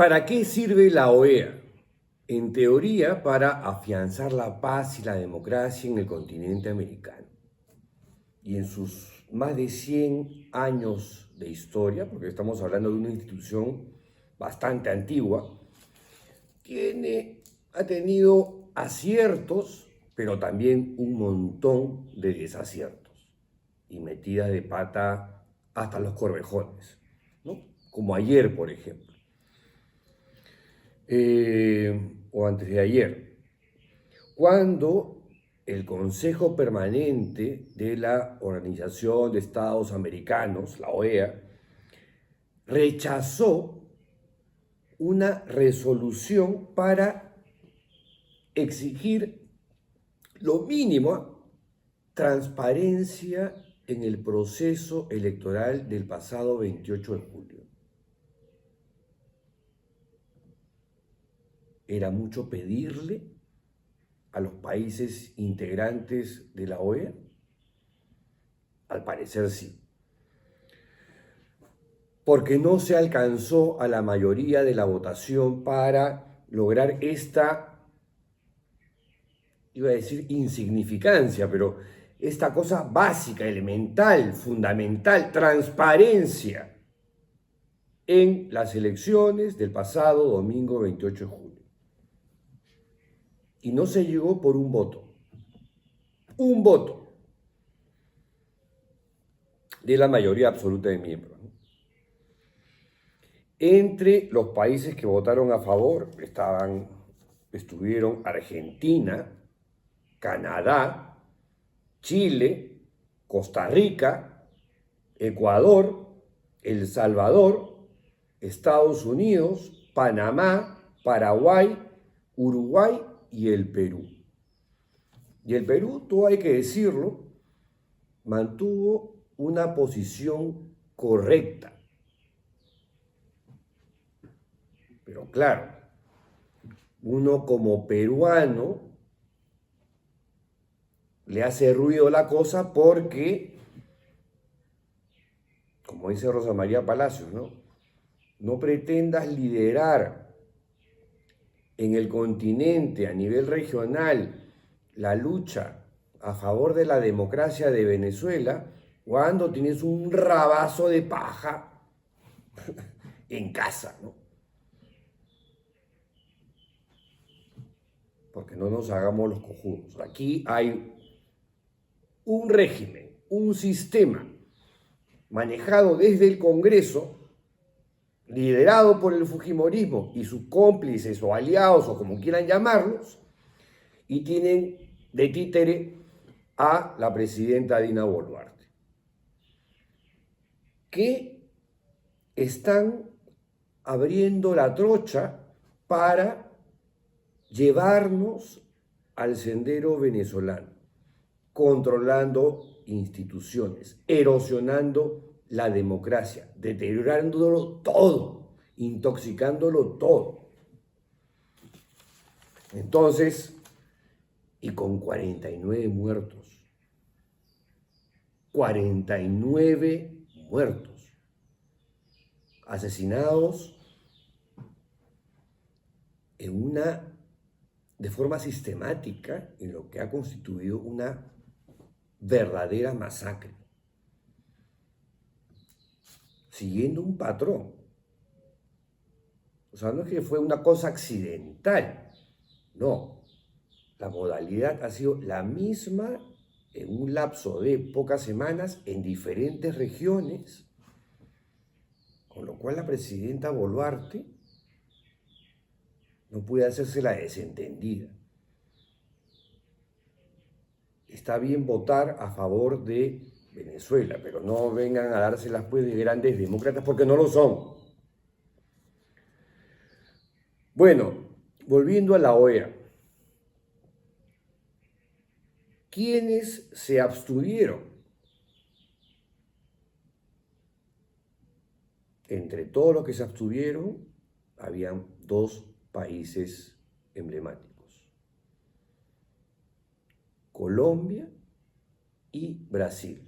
¿Para qué sirve la OEA? En teoría, para afianzar la paz y la democracia en el continente americano. Y en sus más de 100 años de historia, porque estamos hablando de una institución bastante antigua, ha tenido aciertos, pero también un montón de desaciertos y metidas de pata hasta los corvejones, ¿no? Como ayer, por ejemplo, o antes de ayer, cuando el Consejo Permanente de la Organización de Estados Americanos, la OEA, rechazó una resolución para exigir lo mínimo, transparencia en el proceso electoral del pasado 28 de julio. ¿Era mucho pedirle a los países integrantes de la OEA? Al parecer sí. Porque no se alcanzó a la mayoría de la votación para lograr esta, iba a decir insignificancia, pero esta cosa básica, elemental, fundamental, transparencia en las elecciones del pasado domingo 28 de julio. Y no se llegó por un voto de la mayoría absoluta de miembros. Entre los países que votaron a favor estuvieron Argentina, Canadá, Chile, Costa Rica, Ecuador, El Salvador, Estados Unidos, Panamá, Paraguay, Uruguay y el Perú. Y el Perú, todo hay que decirlo, mantuvo una posición correcta. Pero claro, uno como peruano le hace ruido la cosa porque, como dice Rosa María Palacios, no pretendas liderar en el continente a nivel regional la lucha a favor de la democracia de Venezuela cuando tienes un rabazo de paja en casa, ¿no? Porque no nos hagamos los cojudos. Aquí hay un régimen, un sistema manejado desde el Congreso, liderado por el Fujimorismo y sus cómplices o aliados o como quieran llamarlos, y tienen de títere a la presidenta Dina Boluarte, que están abriendo la trocha para llevarnos al sendero venezolano, controlando instituciones, erosionando la democracia, deteriorándolo todo, intoxicándolo todo. Entonces, y con 49 muertos, 49 muertos, asesinados de forma sistemática en lo que ha constituido una verdadera masacre, siguiendo un patrón. O sea, no es que fue una cosa accidental, no. La modalidad ha sido la misma en un lapso de pocas semanas en diferentes regiones, con lo cual la presidenta Boluarte no puede hacerse la desentendida. Está bien votar a favor de Venezuela, pero no vengan a dárselas pues de grandes demócratas porque no lo son. Bueno, volviendo a la OEA. ¿Quiénes se abstuvieron? Entre todos los que se abstuvieron, habían dos países emblemáticos: Colombia y Brasil.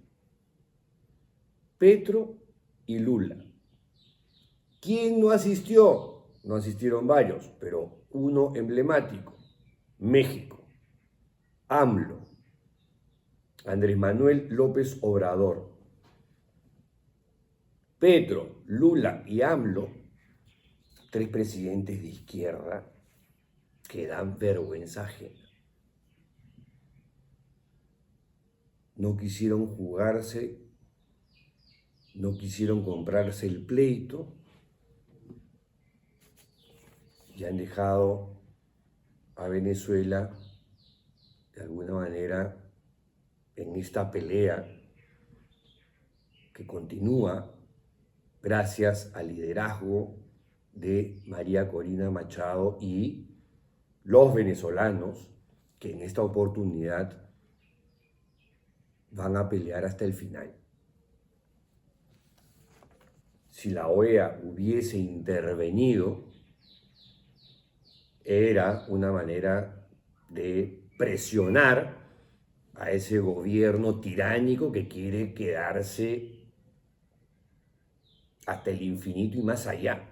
Petro y Lula. ¿Quién no asistió? no asistieron varios, pero uno emblemático, México, AMLO, Andrés Manuel López Obrador, Petro, Lula y AMLO, tres presidentes de izquierda que dan vergüenza ajena. No quisieron jugarse, no quisieron comprarse el pleito y han dejado a Venezuela de alguna manera en esta pelea que continúa gracias al liderazgo de María Corina Machado y los venezolanos que en esta oportunidad van a pelear hasta el final. Si la OEA hubiese intervenido, era una manera de presionar a ese gobierno tiránico que quiere quedarse hasta el infinito y más allá.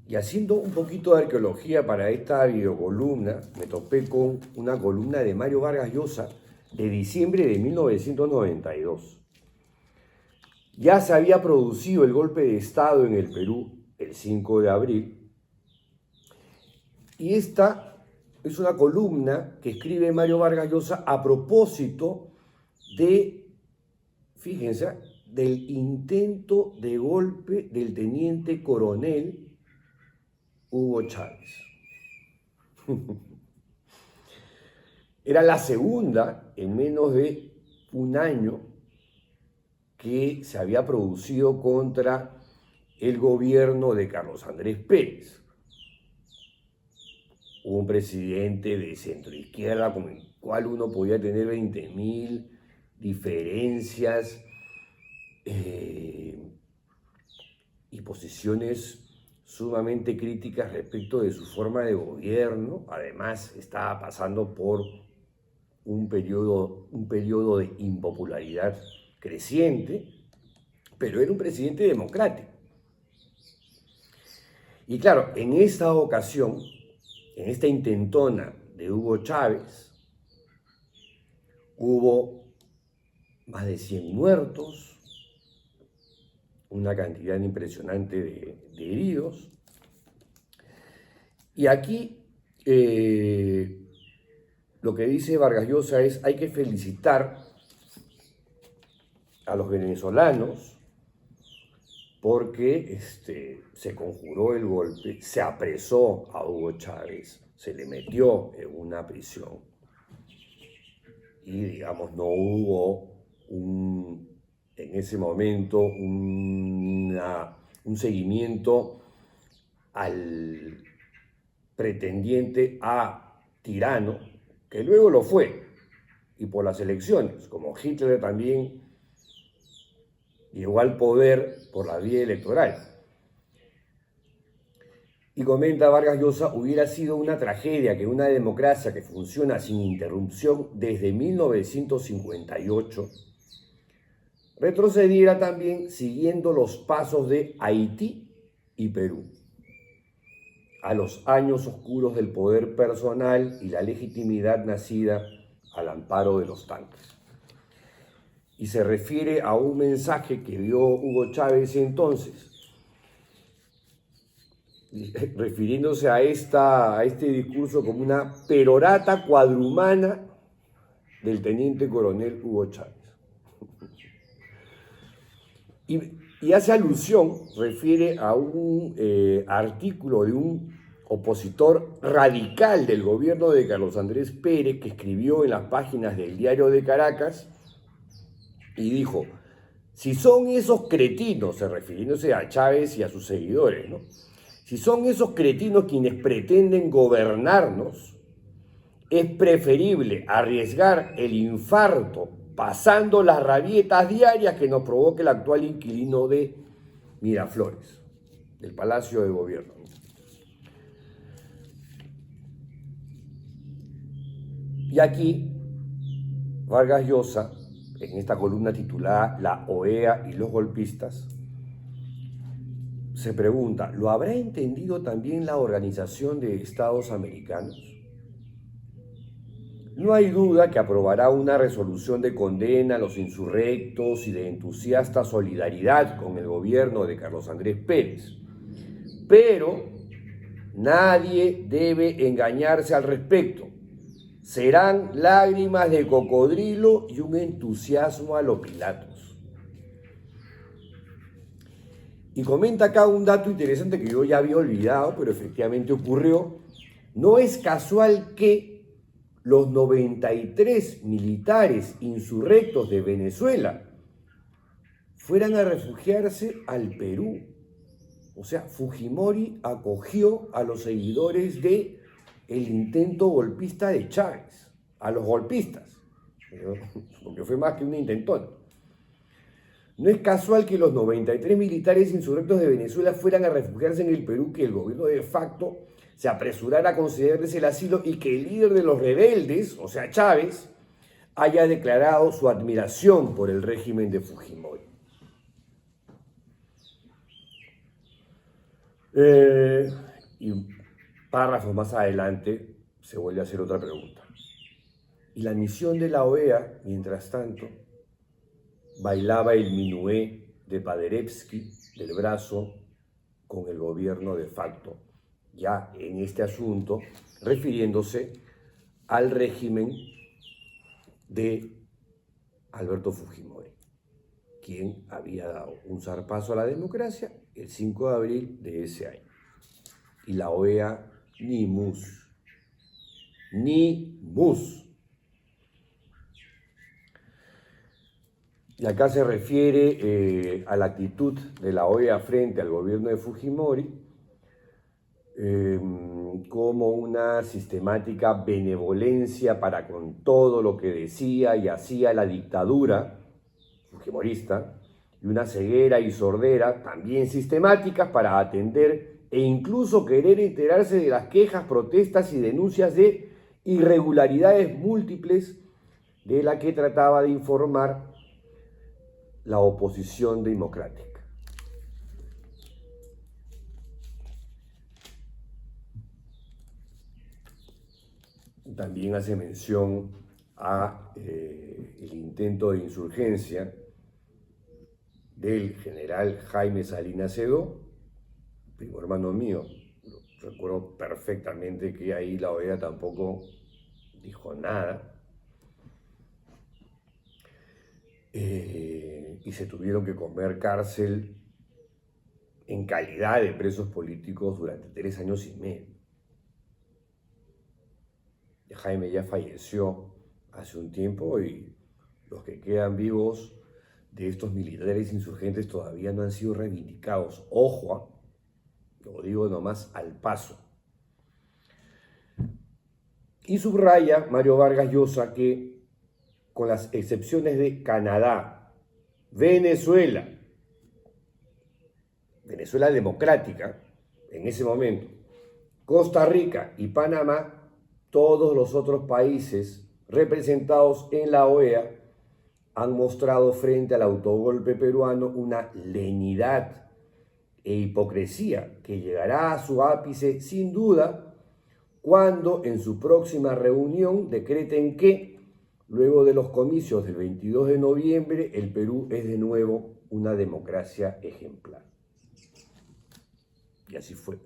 Y haciendo un poquito de arqueología para esta videocolumna, me topé con una columna de Mario Vargas Llosa de diciembre de 1992. Ya se había producido el golpe de Estado en el Perú el 5 de abril. Y esta es una columna que escribe Mario Vargas Llosa a propósito de, fíjense, del intento de golpe del teniente coronel Hugo Chávez. Era la segunda en menos de un año que se había producido contra el gobierno de Carlos Andrés Pérez. Hubo un presidente de centroizquierda con el cual uno podía tener 20.000 diferencias y posiciones sumamente críticas respecto de su forma de gobierno. Además, estaba pasando por un periodo de impopularidad creciente, pero era un presidente democrático. Y claro, en esta ocasión, en esta intentona de Hugo Chávez, hubo más de 100 muertos, una cantidad impresionante de heridos. Y aquí lo que dice Vargas Llosa es: hay que felicitar a los venezolanos porque se conjuró el golpe, se apresó a Hugo Chávez, se le metió en una prisión y, digamos, no hubo en ese momento un seguimiento al pretendiente a tirano, que luego lo fue, y por las elecciones, como Hitler también llegó al poder por la vía electoral. Y comenta Vargas Llosa: hubiera sido una tragedia que una democracia que funciona sin interrupción desde 1958 retrocediera también siguiendo los pasos de Haití y Perú, a los años oscuros del poder personal y la legitimidad nacida al amparo de los tanques. Y se refiere a un mensaje que dio Hugo Chávez entonces, refiriéndose a este discurso como una perorata cuadrumana del teniente coronel Hugo Chávez. Y hace alusión, refiere a un artículo de un opositor radical del gobierno de Carlos Andrés Pérez que escribió en las páginas del Diario de Caracas y dijo: si son esos cretinos, refiriéndose a Chávez y a sus seguidores, ¿no? Si son esos cretinos quienes pretenden gobernarnos, es preferible arriesgar el infarto pasando las rabietas diarias que nos provoca el actual inquilino de Miraflores, del Palacio de Gobierno. Y aquí Vargas Llosa, en esta columna titulada La OEA y los golpistas, se pregunta, ¿lo habrá entendido también la Organización de Estados Americanos? No hay duda que aprobará una resolución de condena a los insurrectos y de entusiasta solidaridad con el gobierno de Carlos Andrés Pérez. Pero nadie debe engañarse al respecto. Serán lágrimas de cocodrilo y un entusiasmo a lo Pilatos. Y comenta acá un dato interesante que yo ya había olvidado, pero efectivamente ocurrió. No es casual que los 93 militares insurrectos de Venezuela fueran a refugiarse al Perú. O sea, Fujimori acogió a los seguidores del intento golpista de Chávez, a los golpistas, porque fue más que un intentón. No es casual que los 93 militares insurrectos de Venezuela fueran a refugiarse en el Perú, que el gobierno de facto se apresurara a concederles el asilo y que el líder de los rebeldes, o sea Chávez, haya declarado su admiración por el régimen de Fujimori. Y párrafos más adelante se vuelve a hacer otra pregunta. Y la misión de la OEA, mientras tanto, bailaba el minué de Paderewski del brazo con el gobierno de facto, ya en este asunto, refiriéndose al régimen de Alberto Fujimori, quien había dado un zarpazo a la democracia el 5 de abril de ese año. Y la OEA ni mus, ni mus. Y acá se refiere a la actitud de la OEA frente al gobierno de Fujimori como una sistemática benevolencia para con todo lo que decía y hacía la dictadura fujimorista, y una ceguera y sordera también sistemáticas para atender e incluso querer enterarse de las quejas, protestas y denuncias de irregularidades múltiples de la que trataba de informar la oposición democrática. También hace mención a el intento de insurgencia del general Jaime Salinas Sedó, primo hermano mío. Recuerdo perfectamente que ahí la OEA tampoco dijo nada. Y se tuvieron que comer cárcel en calidad de presos políticos durante 3 años y medio. Jaime ya falleció hace un tiempo y los que quedan vivos de estos militares insurgentes todavía no han sido reivindicados. Ojo, lo digo nomás al paso. Y subraya Mario Vargas Llosa que, con las excepciones de Canadá, Venezuela democrática en ese momento, Costa Rica y Panamá, todos los otros países representados en la OEA han mostrado frente al autogolpe peruano una lenidad e hipocresía que llegará a su ápice sin duda cuando en su próxima reunión decreten que, luego de los comicios del 22 de noviembre, el Perú es de nuevo una democracia ejemplar. Y así fue.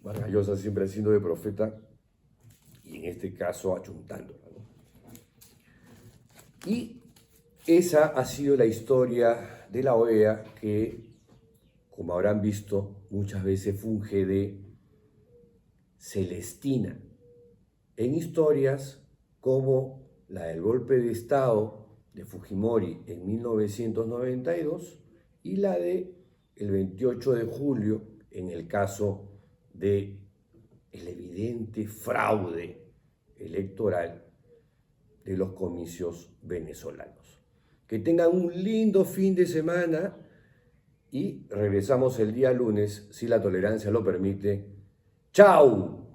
Vargas Llosa siempre haciendo de profeta y en este caso achuntándola, ¿no? Y esa ha sido la historia de la OEA que, como habrán visto, muchas veces funge de celestina en historias como la del golpe de Estado de Fujimori en 1992 y la de el 28 de julio en el caso de el evidente fraude electoral de los comicios venezolanos. Que tengan un lindo fin de semana y regresamos el día lunes, si la tolerancia lo permite. ¡Chao!